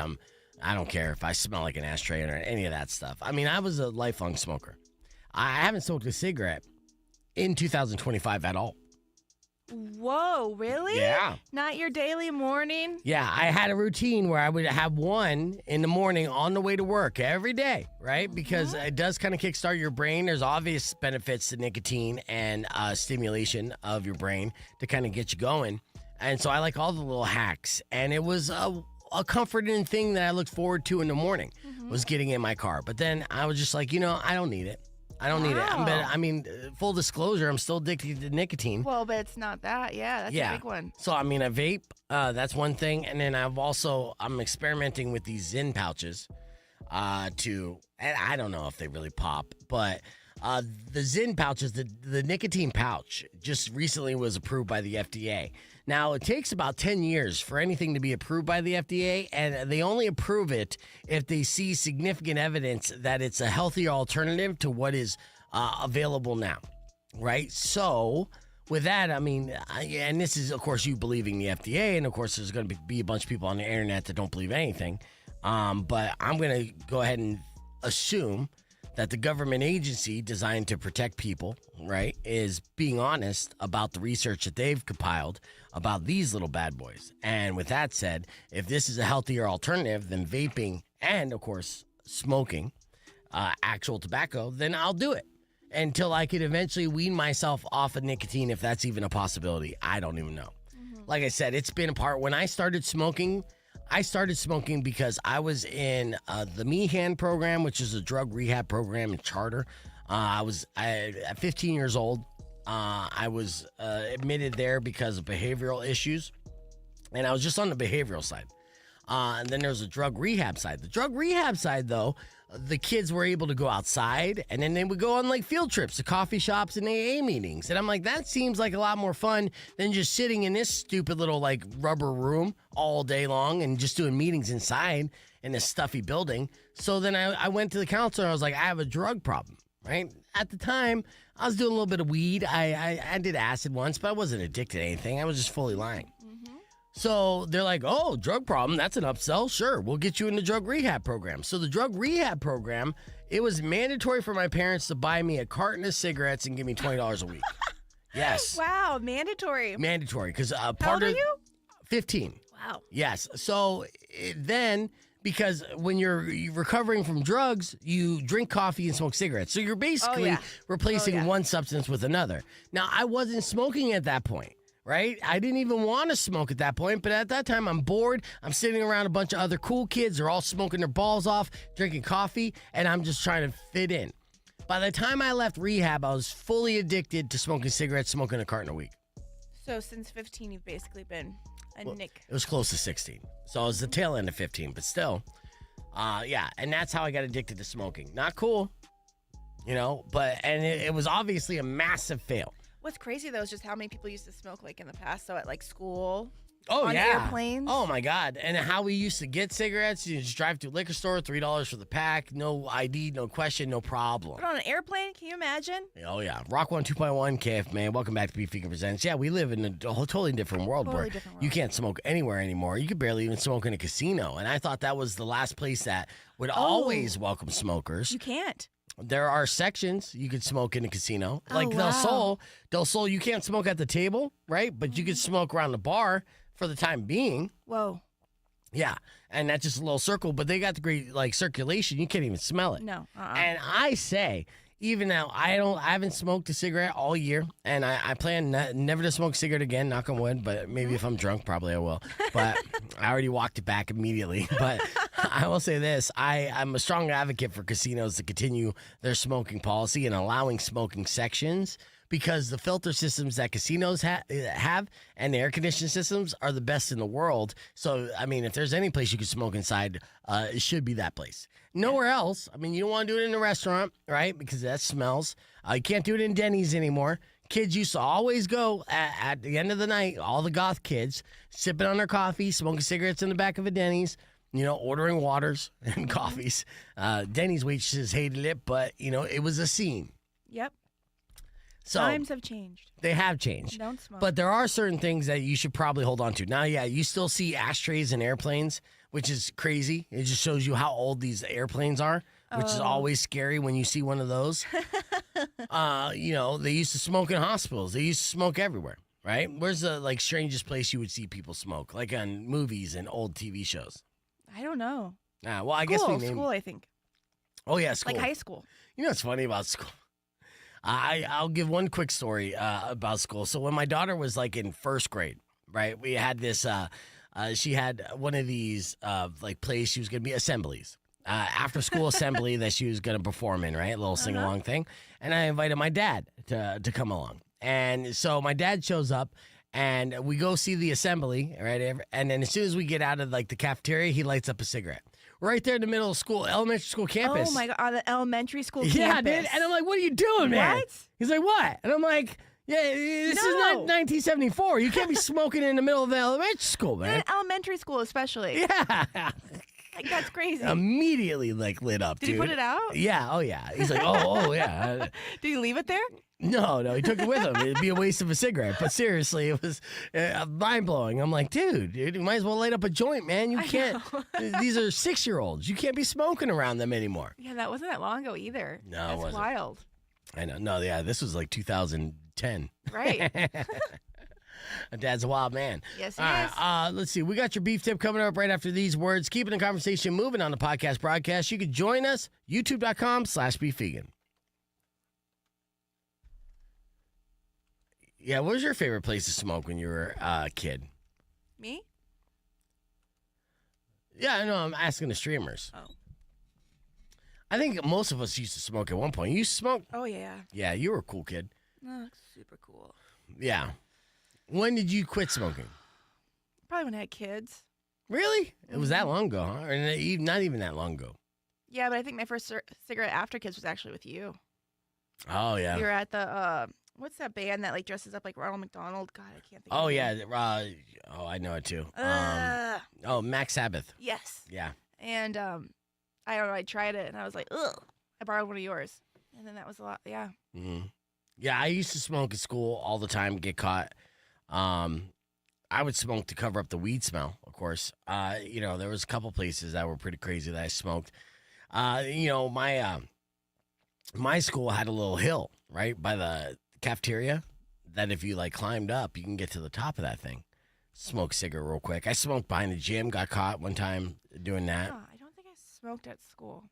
I don't care if I smell like an ashtray or any of that stuff. I mean, I was a lifelong smoker. I haven't smoked a cigarette in 2025 at all. Whoa, really? Yeah. Not your daily morning? Yeah, I had a routine where I would have one in the morning on the way to work every day, right? Because it does kind of kickstart your brain. There's obvious benefits to nicotine and stimulation of your brain to kind of get you going. And so I like all the little hacks. And it was a comforting thing that I looked forward to in the morning was getting in my car. But then I was just like, I don't need it. I don't need it. But I mean, full disclosure, I'm still addicted to nicotine. Well, but it's not that. Yeah, that's a big one. So, I mean, I vape. That's one thing. And then I'm experimenting with these Zyn pouches and I don't know if they really pop, but the Zyn pouches, the nicotine pouch just recently was approved by the FDA. Now, it takes about 10 years for anything to be approved by the FDA, and they only approve it if they see significant evidence that it's a healthier alternative to what is available now, right? So, with that, I mean, and this is, of course, you believing the FDA, and of course, there's going to be a bunch of people on the internet that don't believe anything, but I'm going to go ahead and assume that the government agency designed to protect people, right, is being honest about the research that they've compiled about these little bad boys. And with that said, if this is a healthier alternative than vaping and, of course, smoking actual tobacco, then I'll do it until I could eventually wean myself off of nicotine, if that's even a possibility. I don't even know. Like I said, it's been a part. When I started smoking because I was in the Meehan program, which is a drug rehab program in Charter. At 15 years old, I was admitted there because of behavioral issues, and I was just on the behavioral side. And then there's a drug rehab side. The drug rehab side, though, the kids were able to go outside, and then they would go on like field trips to coffee shops and AA meetings. And I'm like, that seems like a lot more fun than just sitting in this stupid little like rubber room all day long and just doing meetings inside in this stuffy building. So then I went to the counselor and I was like, I have a drug problem, right? At the time, I was doing a little bit of weed. I did acid once, but I wasn't addicted to anything. I was just fully lying. So they're like, oh, drug problem, that's an upsell. Sure, we'll get you in the drug rehab program. So the drug rehab program, it was mandatory for my parents to buy me a carton of cigarettes and give me $20 a week. Yes. Wow, mandatory. Mandatory, because How old are you? 15. Wow. Yes. So then, because when you're recovering from drugs, you drink coffee and smoke cigarettes. So you're basically replacing one substance with another. Now, I wasn't smoking at that point. Right? I didn't even want to smoke at that point, but at that time I'm bored. I'm sitting around a bunch of other cool kids. They're all smoking their balls off, drinking coffee, and I'm just trying to fit in. By the time I left rehab, I was fully addicted to smoking cigarettes, smoking a carton a week. So since 15, you've basically been Nick. It was close to 16. So I was the tail end of 15, but still. Yeah, and that's how I got addicted to smoking. Not cool, but it was obviously a massive fail. What's crazy, though, is just how many people used to smoke, like, in the past. So at, like, school, on airplanes. Oh, my God. And how we used to get cigarettes. You just drive to a liquor store, $3 for the pack. No ID, no question, no problem. But on an airplane, can you imagine? Oh, yeah. Rock 102.1 KF, man. Welcome back to Beef Fika Presents. Yeah, we live in a totally different world where you can't smoke anywhere anymore. You could barely even smoke in a casino. And I thought that was the last place that would always welcome smokers. You can't. There are sections you could smoke in a casino. Like wow. Del Sol, you can't smoke at the table, right? But you could smoke around the bar for the time being. Whoa. Yeah, and that's just a little circle, but they got the great like circulation. You can't even smell it. No. And I say, even now, I haven't smoked a cigarette all year, and I plan never to smoke a cigarette again, knock on wood, but maybe if I'm drunk, probably I will. But I already walked it back immediately. But I will say this, I'm a strong advocate for casinos to continue their smoking policy and allowing smoking sections, because the filter systems that casinos have and the air conditioning systems are the best in the world. So, I mean, if there's any place you can smoke inside, it should be that place. Nowhere else. I mean, you don't want to do it in a restaurant, right? Because that smells. You can't do it in Denny's anymore. Kids used to always go at the end of the night, all the goth kids, sipping on their coffee, smoking cigarettes in the back of a Denny's, ordering waters and coffees. Denny's waitresses hated it, but, it was a scene. Yep. So times have changed. They have changed. Don't smoke. But there are certain things that you should probably hold on to. Now, yeah, you still see ashtrays in airplanes, which is crazy. It just shows you how old these airplanes are, which is always scary when you see one of those. They used to smoke in hospitals. They used to smoke everywhere, right? Where's the strangest place you would see people smoke? Like on movies and old TV shows. I don't know. Well, I guess we named school, I think. Oh, yeah, school. Like high school. You know what's funny about school? I'll give one quick story about school. So when my daughter was like in first grade, right, we had this, she had one of these plays. She was going to be assemblies, after school assembly that she was going to perform in, right? A little sing along thing. And I invited my dad to come along. And so my dad shows up and we go see the assembly, right? And then as soon as we get out of the cafeteria, he lights up a cigarette. Right there in the middle of school, elementary school campus. Oh, my God, on the elementary school campus. Yeah, dude. And I'm like, what are you doing, man? What? He's like, what? And I'm like, yeah, this is not 1974. You can't be smoking in the middle of the elementary school, man. In elementary school, especially. Yeah. Like, that's crazy. Immediately, like, lit up, Did dude. he put it out? Yeah, oh, yeah. He's like, oh, yeah. Did he leave it there? No, he took it with him. It'd be a waste of a cigarette. But seriously, it was mind-blowing. I'm like, dude, you might as well light up a joint, man. You can't. These are 6-year-olds. You can't be smoking around them anymore. Yeah, that wasn't that long ago either. No, That's it wasn't. wild. I know. No, yeah, this was like 2010. Right. Dad's a wild man. Yes, he All is. right, let's see. We got your beef tip coming up right after these words. Keeping the conversation moving on the podcast broadcast. You can join us, youtube.com/beefvegan. Yeah, what was your favorite place to smoke when you were a kid? Me? Yeah, I know. I'm asking the streamers. Oh. I think most of us used to smoke at one point. You smoked? Oh, yeah. Yeah, you were a cool kid. Oh, super cool. Yeah. When did you quit smoking? Probably when I had kids. Really? It was that long ago, huh? Or not even that long ago. Yeah, but I think my first cigarette after kids was actually with you. Oh, yeah. You were at the, what's that band that like dresses up like Ronald McDonald? God, I can't think of Oh, it. yeah. I know it too. Max Sabbath. Yes. Yeah. And I don't know, I tried it and I was like, ugh. I borrowed one of yours. And then that was a lot, yeah. Mm-hmm. Yeah, I used to smoke at school all the time, get caught. I would smoke to cover up the weed smell, of course. There was a couple places that were pretty crazy that I smoked. My school had a little hill right by the cafeteria that if you like climbed up, you can get to the top of that thing. Smoke cigarette real quick. I smoked behind the gym, got caught one time doing that. Oh, I don't think I smoked at school.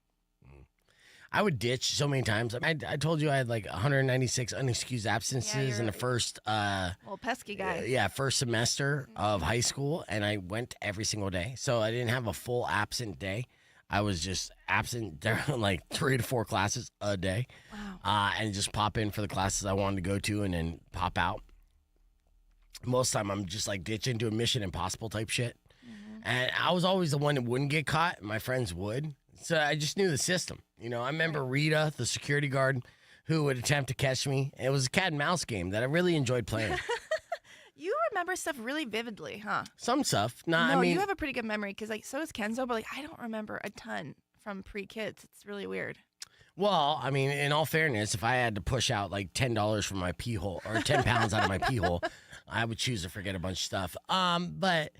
I would ditch so many times. I told you I had like 196 unexcused absences in the first Well, pesky guy. first semester of high school, and I went every single day. So I didn't have a full absent day. I was just absent during like 3 to 4 classes a day. Wow. And just pop in for the classes I wanted to go to and then pop out. Most of the time I'm just like ditching, doing Mission Impossible type shit. And I was always the one that wouldn't get caught. My friends would. So I just knew the system. I remember Rita, the security guard, who would attempt to catch me. It was a cat and mouse game that I really enjoyed playing. You remember stuff really vividly, huh? Some stuff. No, you have a pretty good memory because so does Kenzo, but I don't remember a ton from pre-kids. It's really weird. Well, in all fairness, if I had to push out like $10 from my pee hole or 10 pounds out of my pee hole, I would choose to forget a bunch of stuff. But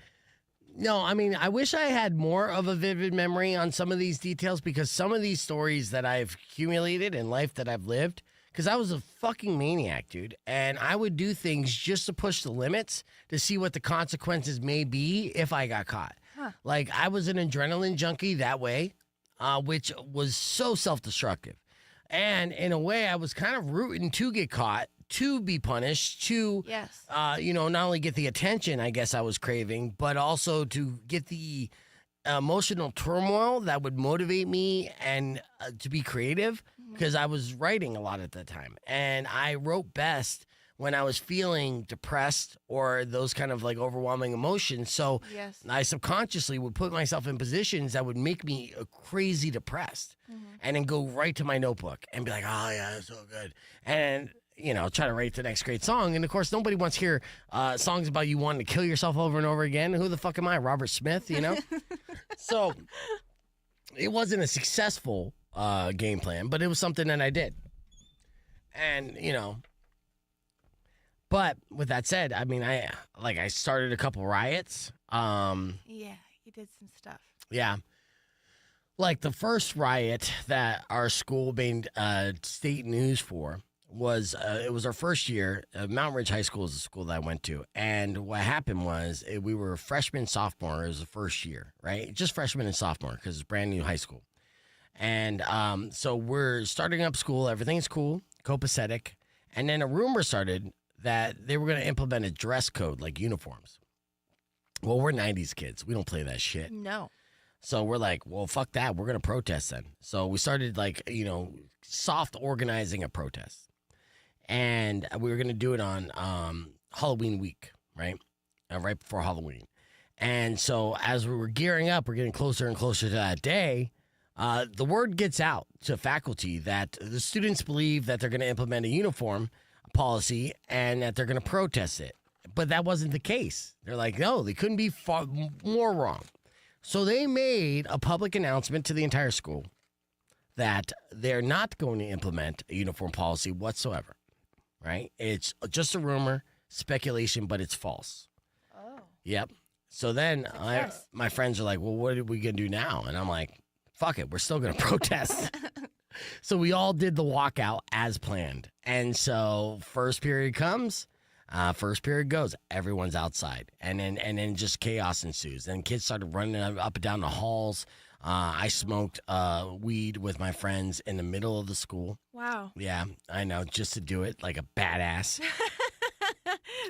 no, I wish I had more of a vivid memory on some of these details because some of these stories that I've accumulated in life that I've lived, because I was a fucking maniac, dude. And I would do things just to push the limits to see what the consequences may be if I got caught. Huh. Like, I was an adrenaline junkie that way, which was so self-destructive. And in a way, I was kind of rooting to get caught, to be punished, to, yes. Not only get the attention I guess I was craving, but also to get the emotional turmoil that would motivate me and to be creative because I was writing a lot at that time. And I wrote best when I was feeling depressed or those kind of like overwhelming emotions. So yes. I subconsciously would put myself in positions that would make me crazy depressed and then go right to my notebook and be like, oh yeah, that's so good. And try to write the next great song. And of course, nobody wants to hear songs about you wanting to kill yourself over and over again. Who the fuck am I? Robert Smith, So it wasn't a successful game plan, but it was something that I did. And, but with that said, I started a couple riots. Yeah, you did some stuff. Yeah. Like the first riot that our school made state news for was it was our first year. Mountain Ridge High School is the school that I went to, and what happened was we were freshman, sophomore. It was the first year, right? Just freshman and sophomore because it's brand new high school, and so we're starting up school. Everything's cool, copacetic, and then a rumor started that they were going to implement a dress code like uniforms. Well, we're 90s kids. We don't play that shit. No. So we're like, well, fuck that. We're going to protest then. So we started soft organizing a protest. And we were going to do it on Halloween week, right? Right before Halloween. And so as we were gearing up, we're getting closer and closer to that day. The word gets out to faculty that the students believe that they're going to implement a uniform policy and that they're going to protest it. But that wasn't the case. They're like, no, they couldn't be far more wrong. So they made a public announcement to the entire school that they're not going to implement a uniform policy whatsoever, right? It's just a rumor, speculation, but it's false. Oh. Yep. So then my friends are like, well, what are we going to do now? And I'm like, fuck it. We're still going to protest. So we all did the walkout as planned. And so first period comes, first period goes. Everyone's outside. And then just chaos ensues. Then kids started running up and down the halls. I smoked weed with my friends in the middle of the school. Wow. Yeah, I know, just to do it like a badass.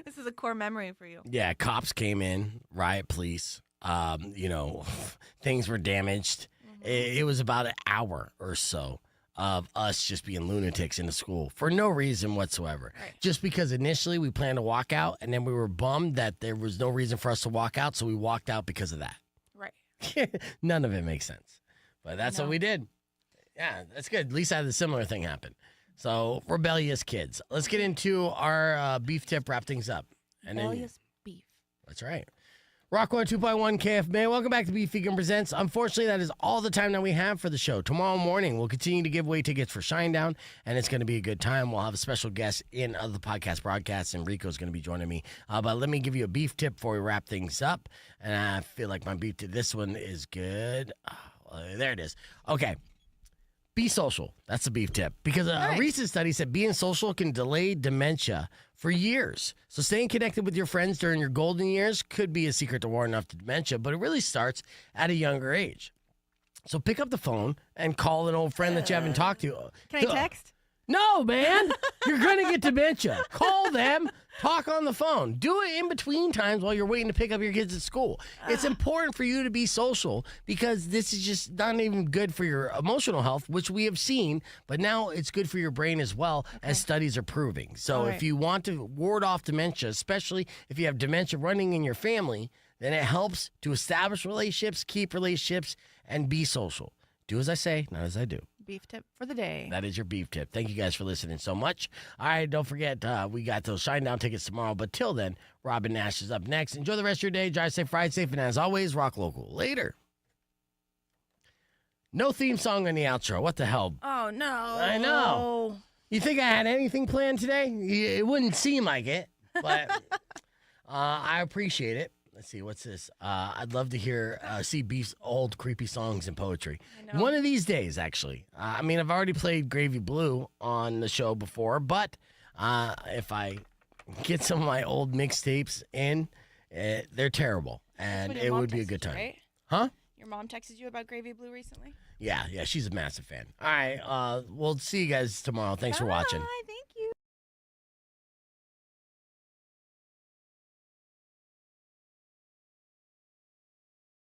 This is a core memory for you. Yeah, cops came in, riot police. Things were damaged. It was about an hour or so of us just being lunatics in the school for no reason whatsoever. Right. Just because initially we planned to walk out, and then we were bummed that there was no reason for us to walk out, so we walked out because of that. Right. None of it makes sense. But that's what we did. Yeah, that's good. At least I had a similar thing happen. So, rebellious kids. Let's get into our beef tip, wrap things up. And Rebellious beef. That's right. Rock 102.1 KFMA. Welcome back to Beef Vegan Presents. Unfortunately, that is all the time that we have for the show. Tomorrow morning, we'll continue to give away tickets for Shinedown, and it's going to be a good time. We'll have a special guest in the podcast broadcast, and Rico's going to be joining me. But let me give you a beef tip before we wrap things up. And I feel like my beef tip, this one is good. There it is. Okay. Be social. That's a beef tip. Because a recent study said being social can delay dementia for years. So staying connected with your friends during your golden years could be a secret to ward off dementia, but it really starts at a younger age. So pick up the phone and call an old friend that you haven't talked to. Can I text? No, man. You're going to get dementia. Call them. Talk on the phone. Do it in between times while you're waiting to pick up your kids at school. It's important for you to be social because this is just not even good for your emotional health, which we have seen, but now it's good for your brain as well, as studies are proving. So if you want to ward off dementia, especially if you have dementia running in your family, then it helps to establish relationships, keep relationships, and be social. Do as I say, not as I do. Beef tip for the day. That is your beef tip. Thank you guys for listening so much. All right, don't forget, we got those Shinedown tickets tomorrow. But till then, Robin Nash is up next. Enjoy the rest of your day. Drive safe, ride safe, and as always, rock local. Later. No theme song on the outro. What the hell? Oh, no. I know. You think I had anything planned today? It wouldn't seem like it, but I appreciate it. Let's see, what's this? I'd love to see Beef's old creepy songs and poetry. One of these days, actually. I've already played Gravy Blue on the show before, but if I get some of my old mixtapes in, they're terrible, and it would be a good time. Right? Huh? Your mom texted you about Gravy Blue recently? Yeah, she's a massive fan. All right, we'll see you guys tomorrow. Thanks for watching.